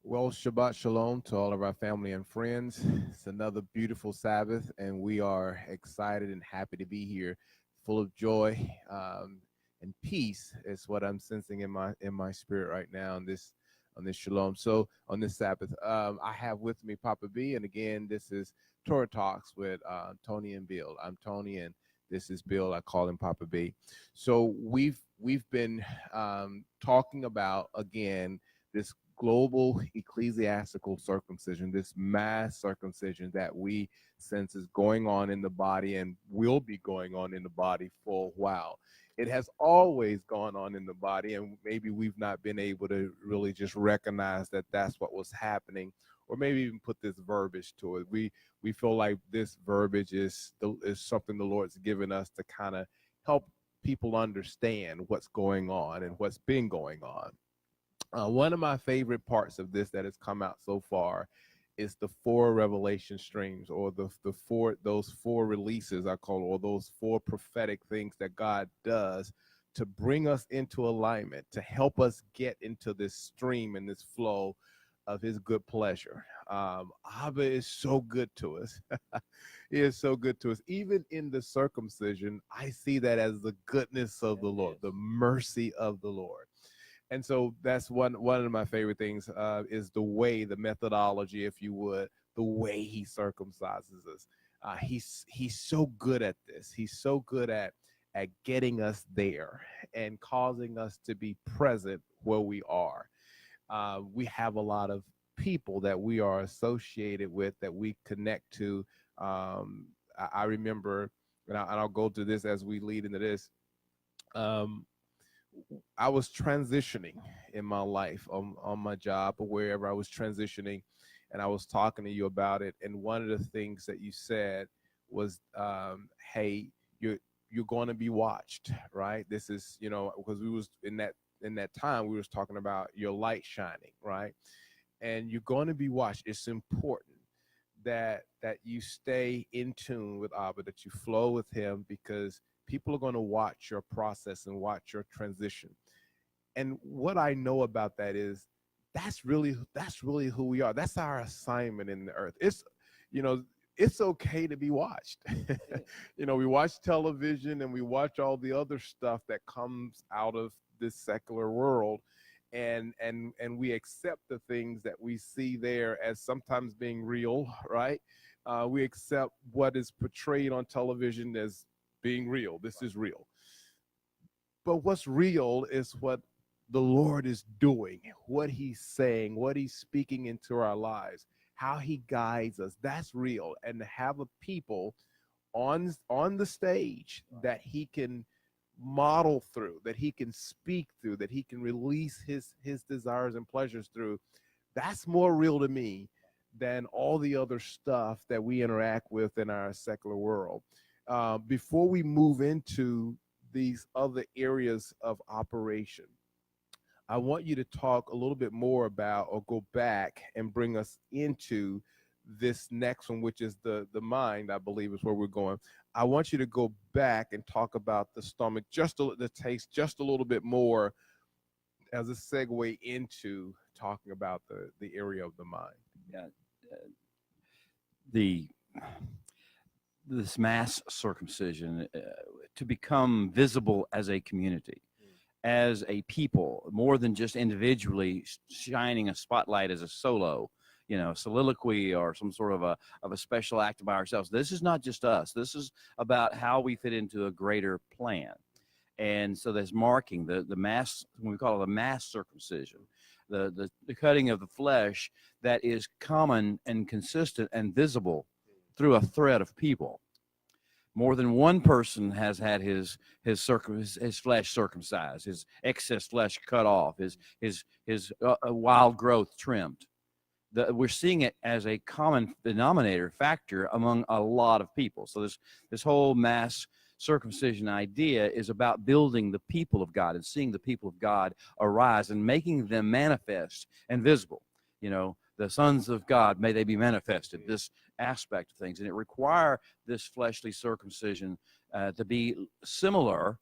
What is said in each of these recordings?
Well, Shabbat Shalom to all of our family and friends. It's another beautiful Sabbath, and we are excited and happy to be here, full of joy and peace. Is what I'm sensing in my spirit right now on this Shalom. So on this Sabbath, I have with me Papa B, and again, this is Torah Talks with Tony and Bill. I'm Tony, and this is Bill. I call him Papa B. So we've been talking about again this global ecclesiastical circumcision, this mass circumcision that we sense is going on in the body and will be going on in the body for a while. It has always gone on in the body, and maybe we've not been able to really just recognize that that's what was happening, or maybe even put this verbiage to it. We feel like this verbiage is something the Lord's given us to kind of help people understand what's going on and what's been going on. One of my favorite parts of this that has come out so far is the four revelation streams, or those four releases I call, or those four prophetic things that God does to bring us into alignment, to help us get into this stream and this flow of His good pleasure. Abba is so good to us. He is so good to us. Even in the circumcision, I see that as the goodness of the Lord, the mercy of the Lord. And so that's one of my favorite things is the methodology, if you would, the way He circumcises us. He's so good at this. He's so good at getting us there and causing us to be present where we are. We have a lot of people that we are associated with, that we connect to. I remember, and I'll go to this as we lead into this. I was transitioning in my life on my job or wherever I was transitioning, and I was talking to you about it. And one of the things that you said was, "Hey, you're going to be watched, right? This is, because we was in that time we was talking about your light shining, right? And you're going to be watched. It's important that you stay in tune with Abba, that you flow with Him, because people are going to watch your process and watch your transition. And what I know about that is that's really who we are. That's our assignment in the earth. It's okay to be watched. We watch television and we watch all the other stuff that comes out of this secular world, and we accept the things that we see there as sometimes being real, right? We accept what is portrayed on television as being real. This is real. But what's real is what the Lord is doing, what He's saying, what He's speaking into our lives, how He guides us. That's real. And to have a people on the stage that He can model through, that He can speak through, that He can release his desires and pleasures through, that's more real to me than all the other stuff that we interact with in our secular world. Before we move into these other areas of operation, I want you to talk a little bit more about, or go back and bring us into this next one, which is the mind, I believe is where we're going. I want you to go back and talk about the stomach, the taste, just a little bit more as a segue into talking about the area of the mind. Yeah, the this mass circumcision to become visible as a community, as a people, more than just individually shining a spotlight as a solo, soliloquy or some sort of a special act by ourselves. This is not just us. This is about how we fit into a greater plan. And so there's marking the mass, we call it a mass circumcision, the cutting of the flesh that is common and consistent and visible through a thread of people. More than one person has had his flesh circumcised, his excess flesh cut off, his wild growth trimmed. We're seeing it as a common denominator factor among a lot of people. So this whole mass circumcision idea is about building the people of God and seeing the people of God arise and making them manifest and visible. The sons of God, may they be manifested, this aspect of things. And it require this fleshly circumcision to be similar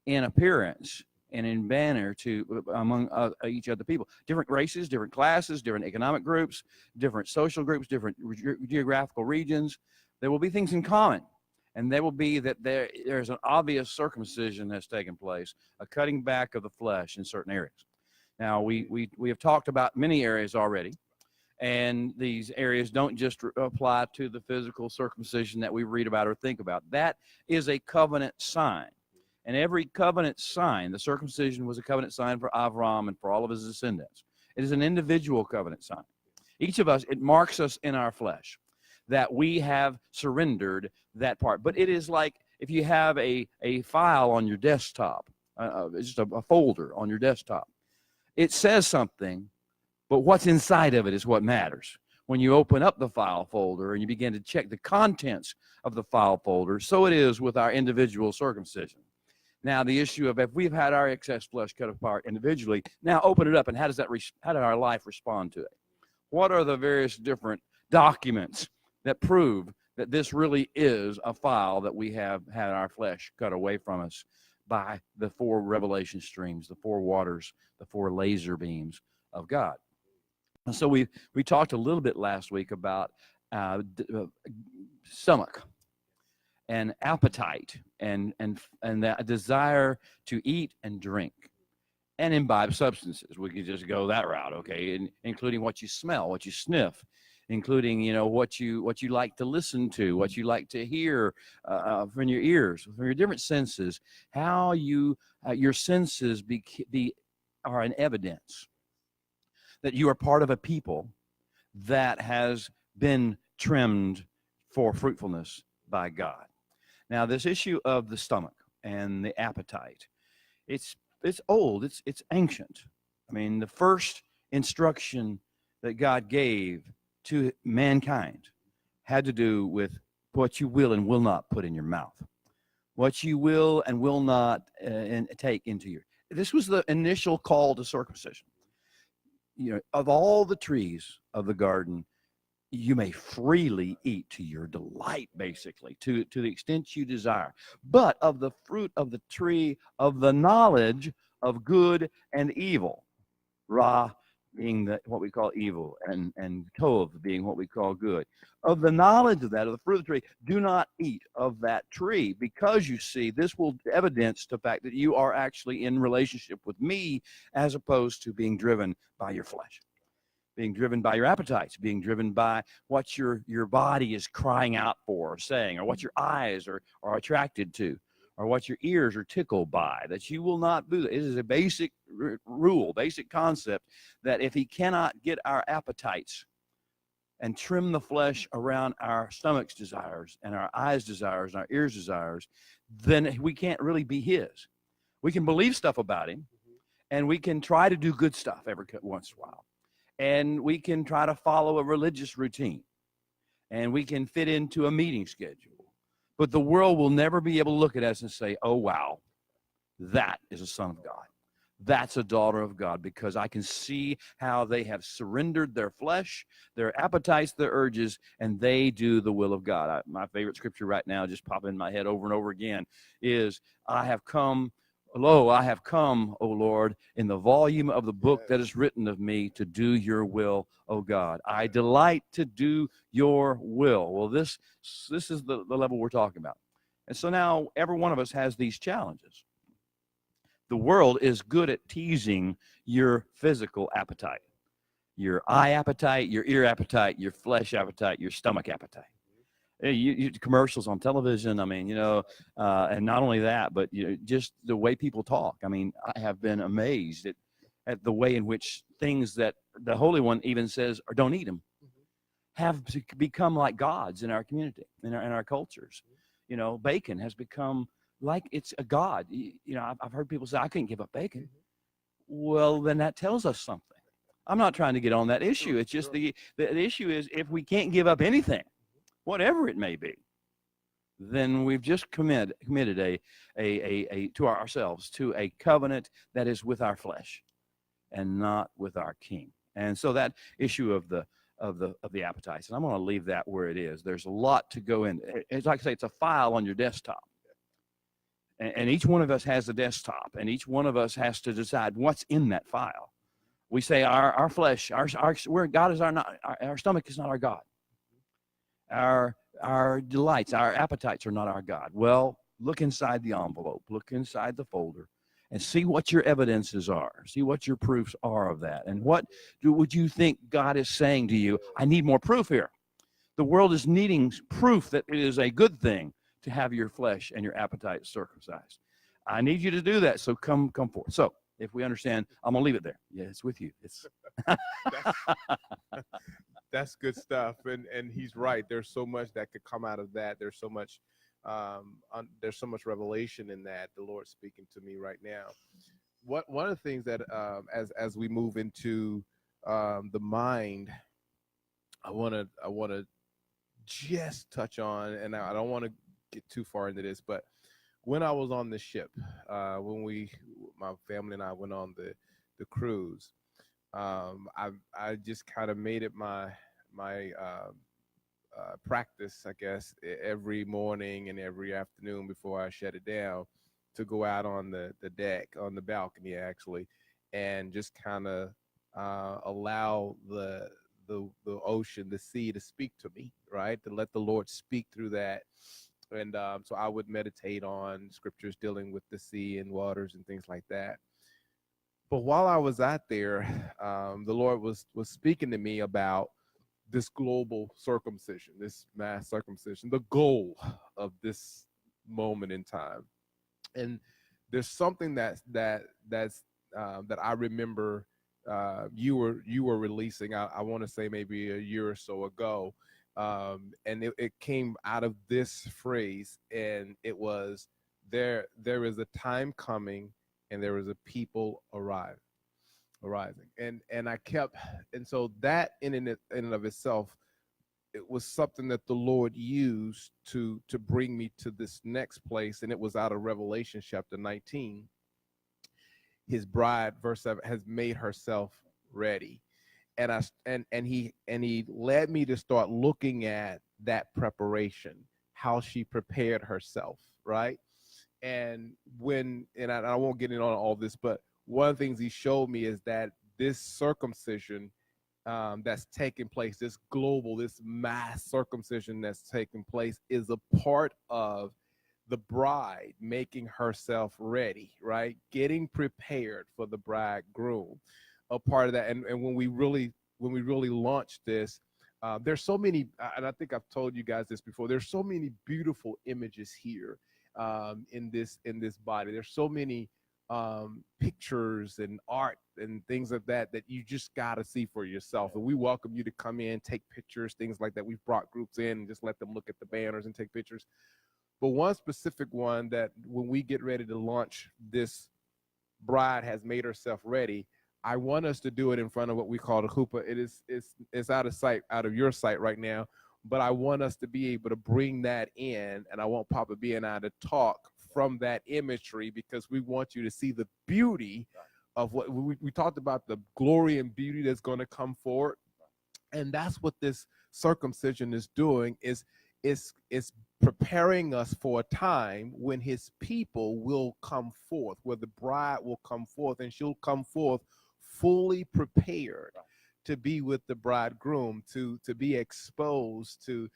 in appearance and in banner to among each other people, different races, different classes, different economic groups, different social groups, different geographical regions. There will be things in common, and there will be that there's an obvious circumcision that's taken place, a cutting back of the flesh in certain areas. Now we have talked about many areas already, and these areas don't just apply to the physical circumcision that we read about or think about. That is a covenant sign. And every covenant sign, the circumcision was a covenant sign for Avram and for all of his descendants. It is an individual covenant sign. Each of us, it marks us in our flesh that we have surrendered that part. But it is like if you have a file on your desktop, just a folder on your desktop. It says something, but what's inside of it is what matters. When you open up the file folder and you begin to check the contents of the file folder, so it is with our individual circumcision. Now, the issue of if we've had our excess flesh cut apart individually, now open it up, and how does our life respond to it? What are the various different documents that prove that this really is a file that we have had our flesh cut away from us by the 4 revelation streams, the 4 waters, the 4 laser beams of God? And so we talked a little bit last week about stomach and appetite and that desire to eat and drink and imbibe substances. We could just go that route, okay, including what you smell, what you sniff, including what you like to listen to, what you like to hear from your ears, from your different senses. How your senses are an evidence that you are part of a people that has been trimmed for fruitfulness by God. Now, this issue of the stomach and the appetite, it's old, it's ancient. I mean, the first instruction that God gave to mankind had to do with what you will and will not put in your mouth, what you will and will not take into your. This was the initial call to circumcision. Of all the trees of the garden, you may freely eat to your delight, basically, to the extent you desire. But of the fruit of the tree of the knowledge of good and evil, Ra being what we call evil, and Tov being what we call good. Of the knowledge of that, of the fruit of the tree, do not eat of that tree, because you see, this will evidence the fact that you are actually in relationship with me, as opposed to being driven by your flesh, being driven by your appetites, being driven by what your body is crying out for or saying, or what your eyes are attracted to, or what your ears are tickled by, that you will not do that. It is a basic rule, basic concept, that if he cannot get our appetites and trim the flesh around our stomach's desires and our eyes' desires and our ears' desires, then we can't really be his. We can believe stuff about him, and we can try to do good stuff every once in a while. And we can try to follow a religious routine, and we can fit into a meeting schedule. But the world will never be able to look at us and say, oh, wow, that is a son of God. That's a daughter of God, because I can see how they have surrendered their flesh, their appetites, their urges, and they do the will of God. My favorite scripture right now, just popping in my head over and over again, is, Lo, I have come, O Lord, in the volume of the book that is written of me, to do your will, O God. I delight to do your will. Well, this is the level we're talking about. And so now every one of us has these challenges. The world is good at teasing your physical appetite, your eye appetite, your ear appetite, your flesh appetite, your stomach appetite. You commercials on television, I mean, and not only that, but just the way people talk. I mean, I have been amazed at the way in which things that the Holy One even says, or don't eat them, have become like gods in our community, in our cultures. Bacon has become like it's a god. I've heard people say, I couldn't give up bacon. Well, then that tells us something. I'm not trying to get on that issue. It's just the issue is, if we can't give up anything, whatever it may be, then we've just committed to ourselves to a covenant that is with our flesh and not with our King. And so that issue of the appetites, and I'm going to leave that where it is. There's a lot to go in. It's like I say, it's a file on your desktop. And each one of us has a desktop, and each one of us has to decide what's in that file. We say our flesh, God is our stomach is not our God. Our delights, our appetites are not our God. Well, look inside the envelope, look inside the folder, and see what your evidences are. See what your proofs are of that. And what would you think God is saying to you? I need more proof here. The world is needing proof that it is a good thing to have your flesh and your appetite circumcised. I need you to do that, so come forth. So if we understand, I'm going to leave it there. Yeah, it's with you. It's That's good stuff, and he's right. There's so much that could come out of that. There's so much revelation in that. The Lord's speaking to me right now. One of the things that as we move into the mind, I want to just touch on, and I don't want to get too far into this, but when I was on the ship, when my family and I went on the cruise, I just kind of made it my practice, I guess, every morning and every afternoon before I shut it down, to go out on the deck, on the balcony actually, and just kind of allow the ocean, the sea, to speak to me, right? To let the Lord speak through that. And so I would meditate on scriptures dealing with the sea and waters and things like that. But while I was out there, the Lord was speaking to me about this global circumcision, this mass circumcision, the goal of this moment in time. And there's something that I remember you were releasing. I want to say maybe a year or so ago, and it came out of this phrase, and it was there is a time coming, and there is a people arising. And I kept, and so that in and of itself, it was something that the Lord used to bring me to this next place. And it was out of Revelation chapter 19. His bride, verse 7, has made herself ready. And he led me to start looking at that preparation, how she prepared herself, right? And I won't get into all this, but one of the things he showed me is that this circumcision that's taking place, this mass circumcision that's taking place, is a part of the bride making herself ready, right? Getting prepared for the bridegroom. A part of that, and when we really launched this, there's so many, and I think I've told you guys this before. There's so many beautiful images here in this body. There's so many pictures and art and things like that you just got to see for yourself. And we welcome you to come in, take pictures, things like that. We've brought groups in and just let them look at the banners and take pictures. But one specific one that when we get ready to launch this bride has made herself ready, I want us to do it in front of what we call the chuppah. It's out of sight, out of your sight right now, but I want us to be able to bring that in, and I want Papa B and I to talk from that imagery, because we want you to see the beauty of what we talked about, the glory and beauty that's going to come forward. And that's what this circumcision is doing, is preparing us for a time when his people will come forth, where the bride will come forth, and she'll come forth fully prepared to be with the bridegroom, to be exposed, to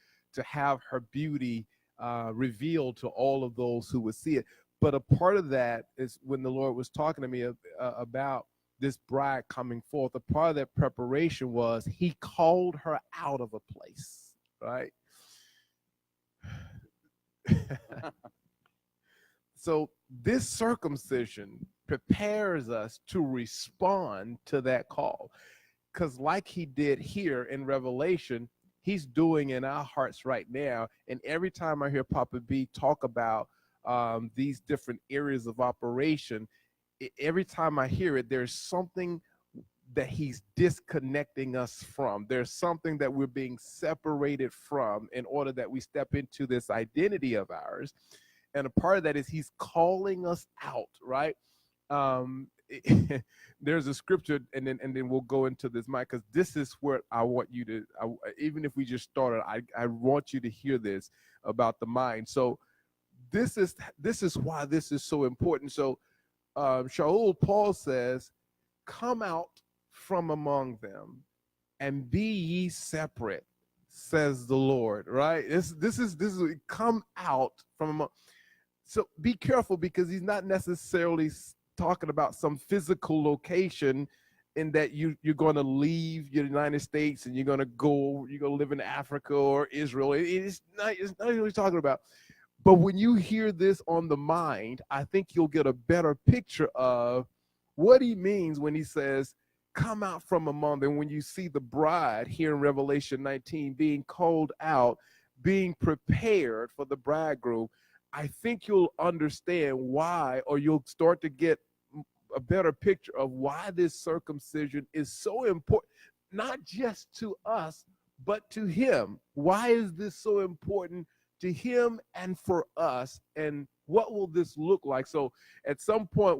have her beauty revealed to all of those who would see it. But a part of that is when the Lord was talking to me about this bride coming forth, a part of that preparation was he called her out of a place, right? So this circumcision prepares us to respond to that call, because like he did here in Revelation, he's doing in our hearts right now. And every time I hear Papa B talk about these different areas of operation, every time I hear it, there's something that he's disconnecting us from. There's something that we're being separated from in order that we step into this identity of ours. And a part of that is he's calling us out, right? There's a scripture, and then we'll go into this, Mike, because this is where I want you to, even if we just started, I want you to hear this about the mind. So this is why this is so important. So Shaul, Paul says, come out from among them and be ye separate, says the Lord. Right? This is come out from among. So be careful, because he's not necessarily talking about some physical location, in that you're going to leave the United States and you're going to live in Africa or Israel. It's not what he's talking about. But when you hear this on the mind, I think you'll get a better picture of what he means when he says, come out from among them. When you see the bride here in Revelation 19 being called out, being prepared for the bridegroom, I think you'll understand why, or you'll start to get a better picture of why this circumcision is so important, not just to us, but to him. Why is this so important to him and for us? And what will this look like? So at some point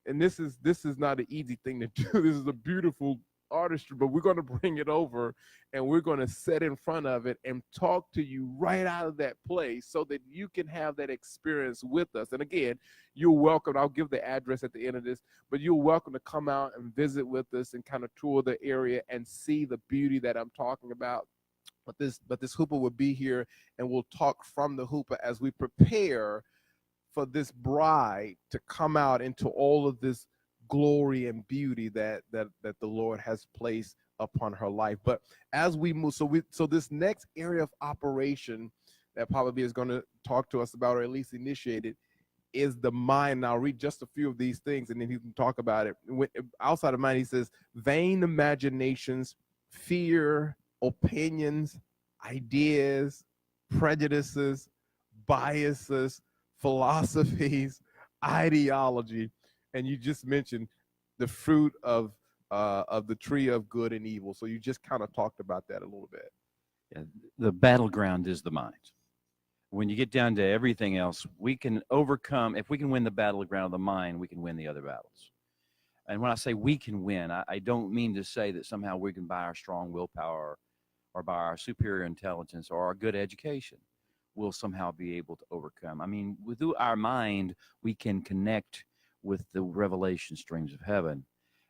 and this is not an easy thing to do. This is a beautiful artistry, but we're going to bring it over and we're going to sit in front of it and talk to you right out of that place, so that you can have that experience with us. And again, you're welcome. I'll give the address at the end of this, but you're welcome to come out and visit with us and kind of tour the area and see the beauty that I'm talking about. But this hoopah will be here, and we'll talk from the hoopah as we prepare for this bride to come out into all of this glory and beauty that the Lord has placed upon her life. But as we move, so this next area of operation that probably is going to talk to us about, or at least initiate it, is the mind. Now I'll read just a few of these things and then he can talk about it. Outside of mind, he says, vain imaginations, fear, opinions, ideas, prejudices, biases, philosophies, ideology. And you just mentioned the fruit of the tree of good and evil. So you just kind of talked about that a little bit. Yeah, the battleground is the mind. When you get down to everything else, we can overcome. If we can win the battleground of the mind, we can win the other battles. And when I say we can win, I don't mean to say that somehow we can, by our strong willpower or by our superior intelligence or our good education, we'll somehow be able to overcome. I mean, through our mind, we can connect with the revelation streams of heaven.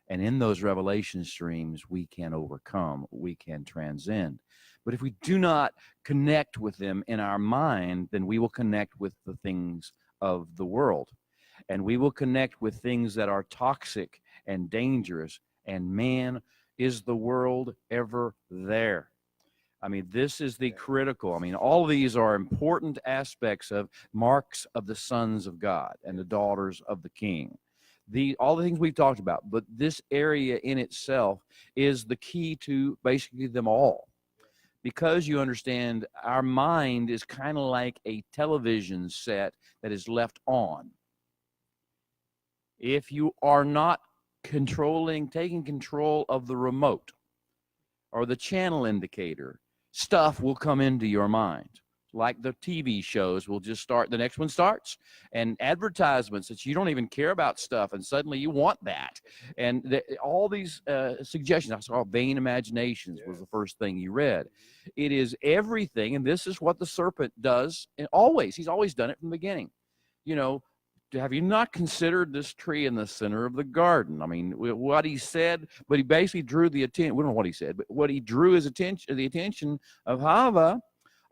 And in those revelation streams, we can overcome, we can transcend. But if we do not connect with them in our mind, then we will connect with the things of the world. And we will connect with things that are toxic and dangerous. And man, is the world ever there? I mean, this is the critical. I mean, all of these are important aspects of marks of the sons of God and the daughters of the King. All the things we've talked about, but this area in itself is the key to basically them all. Because you understand, our mind is kind of like a television set that is left on. If you are not taking control of the remote or the channel indicator, stuff will come into your mind. Like the TV shows will just start, the next one starts, and advertisements that you don't even care about stuff, and suddenly you want that. And all these suggestions, I saw vain imaginations was the first thing you read. It is everything, and this is what the serpent does, and he's always done it from the beginning. You know, have you not considered this tree in the center of the garden? I mean, what he said, but he basically drew the attention. We don't know what he said, but what he drew his attention, the attention of Hava,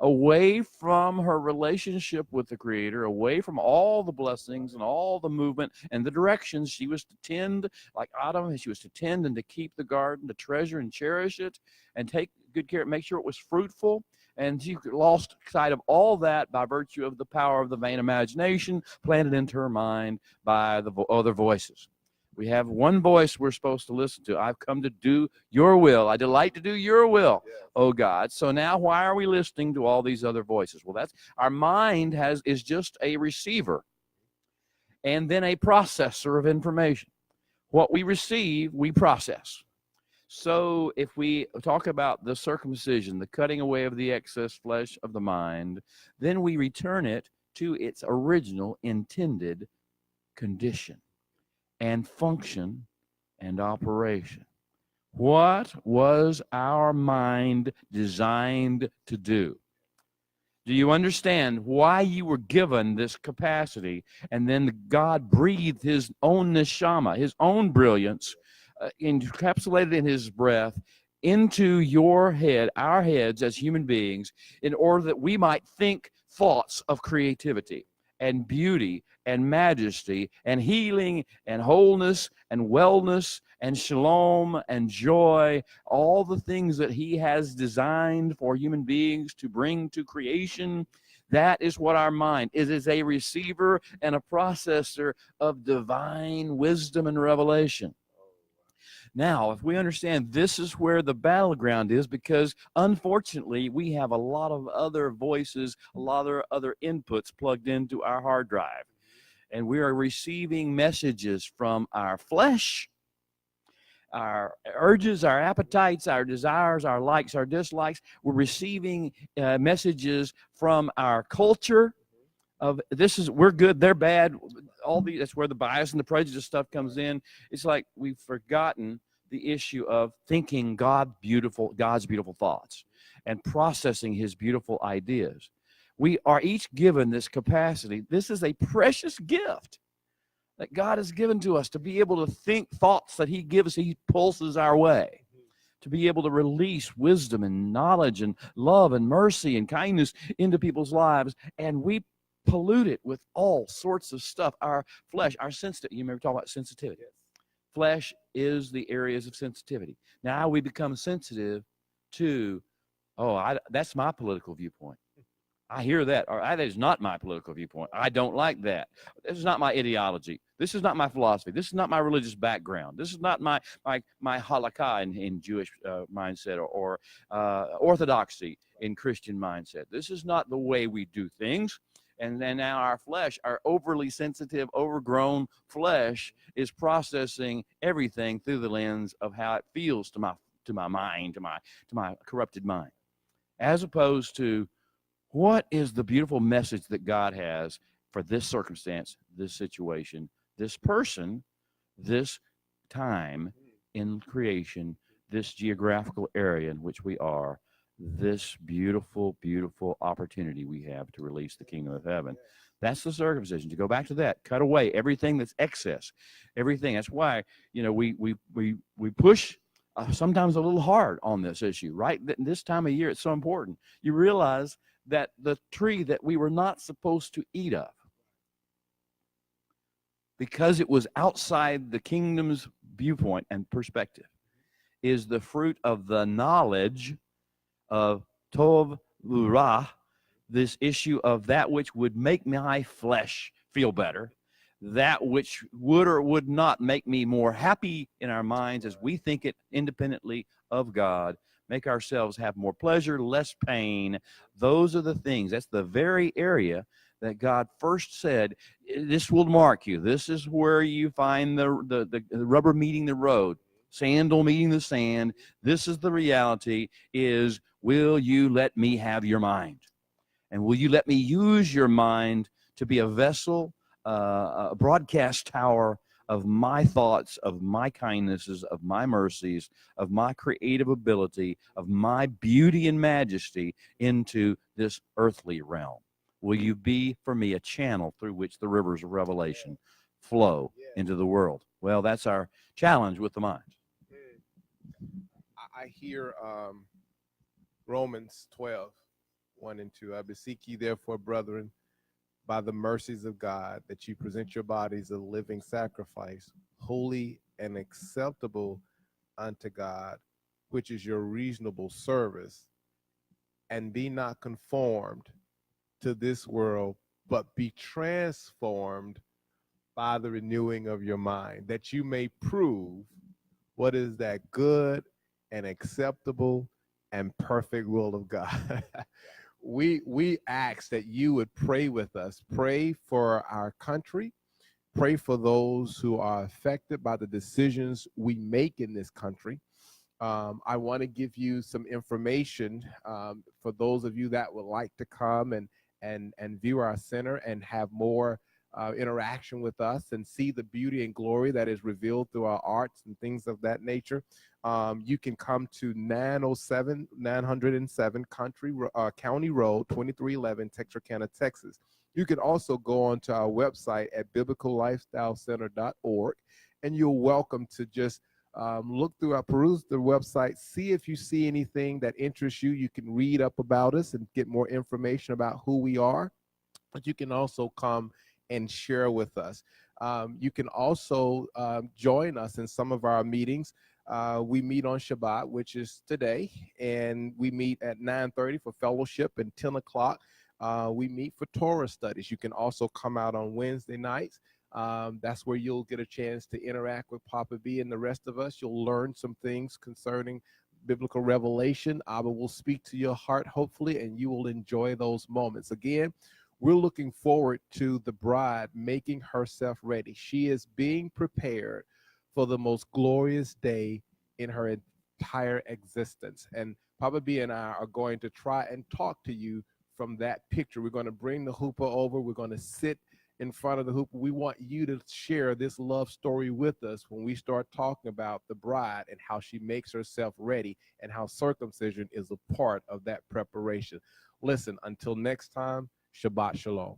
away from her relationship with the Creator, away from all the blessings and all the movement and the directions she was to tend, like Adam, and she was to tend and to keep the garden, to treasure and cherish it, and take good care, make sure it was fruitful. And she lost sight of all that by virtue of the power of the vain imagination planted into her mind by the other voices. We have one voice we're supposed to listen to. I've come to do your will. I delight to do your will, oh God. So now why are we listening to all these other voices? Well, that's our mind is just a receiver and then a processor of information. What we receive, we process. So if we talk about the circumcision, the cutting away of the excess flesh of the mind, then we return it to its original intended condition and function and operation. What was our mind designed to do? Do you understand why you were given this capacity? And then God breathed his own neshama, his own brilliance, encapsulated in his breath into your head, our heads as human beings, in order that we might think thoughts of creativity and beauty and majesty and healing and wholeness and wellness and shalom and joy, all the things that he has designed for human beings to bring to creation. That is what our mind is. It is a receiver and a processor of divine wisdom and revelation. Now, if we understand this is where the battleground is, because unfortunately we have a lot of other voices, a lot of other inputs plugged into our hard drive, and we are receiving messages from our flesh, our urges, our appetites, our desires, our likes, our dislikes. We're receiving messages from our culture of this is we're good, they're bad. That's where the bias and the prejudice stuff comes in. It's like we've forgotten the issue of thinking God's beautiful thoughts and processing his beautiful ideas. We are each given this capacity. This is a precious gift that God has given to us to be able to think thoughts that he gives, he pulses our way, to be able to release wisdom and knowledge and love and mercy and kindness into people's lives. And we pollute it with all sorts of stuff. Our flesh, our sensitivity. You remember talking about sensitivity. Yes. Flesh is the areas of sensitivity. Now we become sensitive to, that's my political viewpoint. I hear that, or that is not my political viewpoint. I don't like that. This is not my ideology. This is not my philosophy. This is not my religious background. This is not my halakha in Jewish mindset or orthodoxy in Christian mindset. This is not the way we do things. And then now our flesh, our overly sensitive, overgrown flesh, is processing everything through the lens of how it feels to my mind, to my corrupted mind, as opposed to what is the beautiful message that God has for this circumstance, this situation, this person, this time in creation, this geographical area in which we are, this beautiful, beautiful opportunity we have to release the kingdom of heaven. That's the circumcision. To go back to that, cut away everything that's excess, everything. That's why, we push sometimes a little hard on this issue, right? This time of year, it's so important. You realize that the tree that we were not supposed to eat of, because it was outside the kingdom's viewpoint and perspective, is the fruit of the knowledge of Tov Urah, this issue of that which would make my flesh feel better, that which would or would not make me more happy in our minds as we think it independently of God, make ourselves have more pleasure, less pain. Those are the things. That's the very area that God first said, this will mark you. This is where you find the rubber meeting the road, sandal meeting the sand. This is the reality, is will you let me have your mind? And will you let me use your mind to be a vessel, a broadcast tower of my thoughts, of my kindnesses, of my mercies, of my creative ability, of my beauty and majesty into this earthly realm? Will you be for me a channel through which the rivers of revelation flow into the world? Well, that's our challenge with the mind. I hear Romans 12, 1 and 2. I beseech you, therefore, brethren, by the mercies of God, that you present your bodies a living sacrifice, holy and acceptable unto God, which is your reasonable service. And be not conformed to this world, but be transformed by the renewing of your mind, that you may prove what is that good and acceptable and perfect will of God. We ask that you would pray with us. Pray for our country. Pray for those who are affected by the decisions we make in this country. I want to give you some information for those of you that would like to come and view our center and have more interaction with us and see the beauty and glory that is revealed through our arts and things of that nature, you can come to 907 County Road, 2311, Texarkana, Texas. You can also go onto our website at biblicallifestylecenter.org, and you're welcome to just look through our peruse the website, see if you see anything that interests you. You can read up about us and get more information about who we are, but you can also come and share with us. You can also join us in some of our meetings. We meet on Shabbat, which is today, and we meet at 9:30 for fellowship, and 10 o'clock we meet for Torah studies. You can also come out on Wednesday nights. That's where you'll get a chance to interact with Papa B and the rest of us. You'll learn some things concerning biblical revelation. Abba will speak to your heart, hopefully, and you will enjoy those moments. Again, we're looking forward to the bride making herself ready. She is being prepared for the most glorious day in her entire existence. And Papa B and I are going to try and talk to you from that picture. We're going to bring the hoopah over. We're going to sit in front of the hoopah. We want you to share this love story with us when we start talking about the bride and how she makes herself ready and how circumcision is a part of that preparation. Listen, until next time, Shabbat Shalom.